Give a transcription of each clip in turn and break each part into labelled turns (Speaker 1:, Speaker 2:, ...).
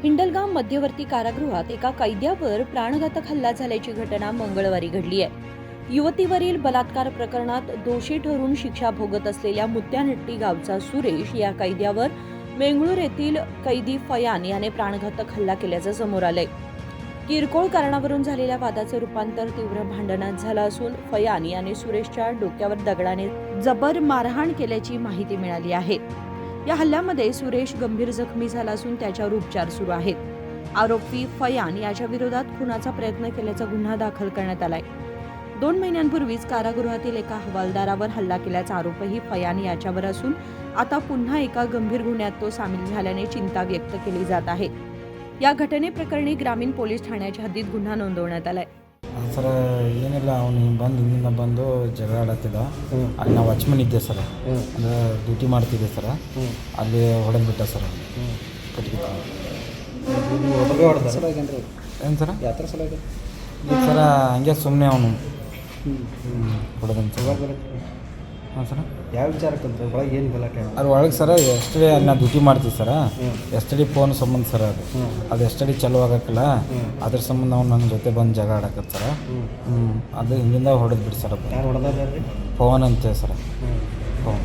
Speaker 1: हिंडलगाव मध्यवर्ती कारागृहात एका कैद्यावर प्राणघातक हल्ला झाल्याची घटना मंगळवारी घडली आहे। युवतीवरील बलात्कार प्रकरणात दोषी ठरून शिक्षा भोगत असलेल्या मुत्यानट्टी गावचा सुरेश या कैद्यावर मेंगळूर येथील कैदी फयान याने प्राणघातक हल्ला केल्याचं समोर आलंय। किरकोळ कारणावरून झालेल्या वादाचे रूपांतर तीव्र भांडणात झालं असून फयान याने सुरेशच्या डोक्यावर दगडाने जबर मारहाण केल्याची माहिती मिळाली आहे। या हल्ल्यामध्ये सुरेश गंभीर जखमी झाला असून त्याच्यावर उपचार सुरू आहेत। आरोपी फयान याच्या विरोधात खुनाचा प्रयत्न केल्याचा गुन्हा दाखल करण्यात आलाय। 2 महिन्यांपूर्वीच कारागृहातील एका हवालदारावर हल्ला केल्याचा आरोपही फयान याच्यावर असून आता पुन्हा एका गंभीर गुन्ह्यात तो सामील झाल्याने चिंता व्यक्त केली जात आहे। या घटनेप्रकरणी ग्रामीण पोलीस ठाण्याच्या हद्दीत गुन्हा नोंदवण्यात आलाय।
Speaker 2: सर ಏನಿಲ್ಲ ಅವನು ಹಿಂದಿಂದ ಬಂದು ಜಗಳ ಆಡತ್ತಿದ್ದ ಅಲ್ಲಿ ನಾವು ವಾಚ್ಮನ್ ಇದ್ದೆ ಸರ್ ಅಂದರೆ ಡ್ಯೂಟಿ ಮಾಡ್ತಿದ್ದೆ ಸರ್ ಅಲ್ಲಿ ಹೊಡೆದ್ಬಿಟ್ಟ ಸರ್ ಕಟ್ಟಿಗೆ ಏನು ಸರ್
Speaker 3: ಯಾವ ಥರ ಸಲ ಇದೆ
Speaker 2: ಈಗ ಸರ ಹಂಗೆ ಸುಮ್ಮನೆ ಅವನು ಹೊಡೆದಂತ ಹಾಂ ಸರ್
Speaker 3: ಯಾವ ವಿಚಾರಕ್ಕಂತ ಒಳಗೆ ಏನು ಗಲಾಟೆ
Speaker 2: ಅದ್ರ ಒಳಗೆ ಸರ ಎಸ್ಟಡಿ ಅಲ್ಲಿ ನಾವು ಡ್ಯೂಟಿ ಮಾಡ್ತೀವಿ ಸರ ಎಸ್ಟಡಿ ಫೋನ್ ಸಂಬಂಧ ಸರ್ ಅದು ಎಸ್ಟಡಿ ಚಲೋ ಆಗಕ್ಕಿಲ್ಲ ಅದ್ರ ಸಂಬಂಧ ಅವ್ನು ನನ್ನ ಜೊತೆ ಬಂದು ಜಗಳ ಆಡಕತ್ತ ಸರ ಅದು ಹಿಂದಿಂದ ಹೊಡೆದ್ಬಿಟ್ಟು ಸರ್
Speaker 3: ಯಾರು ಹೊಡೆದಾರ್ರಿ
Speaker 2: ಪವನ್ ಅಂತ ಸರ ಪವನ್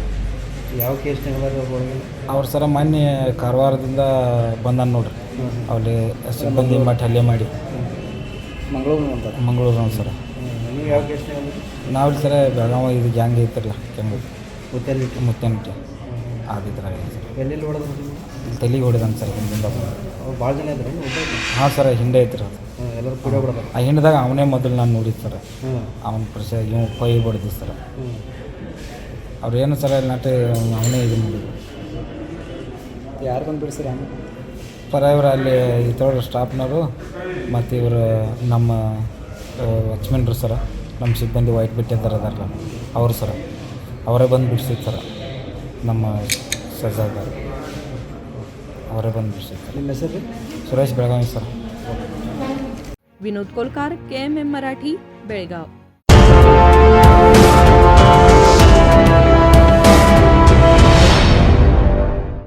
Speaker 3: ಯಾವ ಕೇಸ್ನಾಗ ಒಳಗೆ
Speaker 2: ಅವ್ರು ಸರ ಮೊನ್ನೆ ಕಾರವಾರದಿಂದ ಬಂದಾನ ನೋಡ್ರಿ ಅಲ್ಲಿ ಸಿಬ್ಬಂದಿ ಮಠ ಹಲ್ಲೆ ಮಾಡಿ ಮಂಗಳೂರು ಸರ
Speaker 3: ನೀವು ಯಾವ ಕೇಸ್ನಾಗ
Speaker 2: ನಾವು ಸರ ಬೆಳಗಾವಿ ಇದು ಗ್ಯಾಂಗ್ ಐತಿರಲ್ಲ ಕೆಂಗು ಮುತ್ತನಟ್ಟಿ ಆದಿದ್ರಾಗ ಸರ್
Speaker 3: ಎಲ್ಲೆಲ್ಲಿ ಹೊಡೆದ್ರು
Speaker 2: ಇಲ್ಲಿ ತಲೆಗೆ ಹೊಡೆದಂಗೆ ಸರ್ ಹಿಂದಿಂದ
Speaker 3: ಅವ್ರು ಭಾಳ ಜನ ಇದ್ರಿ
Speaker 2: ಹಾಂ ಸರ್ ಹಿಂದೆ ಐತ್ರಿ ಅದು
Speaker 3: ಎಲ್ಲರೂ ಕೂಡ ಬಿಡೋದು
Speaker 2: ಆ ಹಿಂಡ್ದಾಗ ಅವನೇ ಮೊದಲು ನಾನು ನೋಡಿದ್ದು ಸರ್ ಅವನ ಇವ್ ಕೈ ಬಡ್ದು ಸರ್ ಅವ್ರು ಏನು ಸರ್ ನಾಟ ಅವನೇ ಇದು ಮಾಡಿದ್ರು
Speaker 3: ಯಾರು ಬಂದು ಬಿಡಿಸಿರಿ ಆಮೇಲೆ
Speaker 2: ಪರ ಇವರು ಅಲ್ಲಿ ಇತರ ಸ್ಟಾಫ್ನವರು ಮತ್ತು ಇವರು ನಮ್ಮ ವಾಚ್ಮೆನ್ರು ಸರ ನಮ್ಮ ಸಿಬ್ಬಂದಿ ವೈಟ್ ಬಿಟ್ಟು ಅದಾರಲ್ಲ ಅವರು ಸರ ಅವರೇ ಬಂದು ಬಿಡಿಸಿದ್ದು ಸರ ನಮ್ಮ ಸಜಾಗ ಅವರೇ ಬಂದು ಬಿಡಿಸಿದ್ದು
Speaker 3: ನಿಮ್ಮ ಹೆಸರು
Speaker 2: ಸುರೇಶ್ ಬೆಳಗಾವಿ ಸರ್।
Speaker 1: विनोद कोलकार, KMM मराठी, बेळगाव।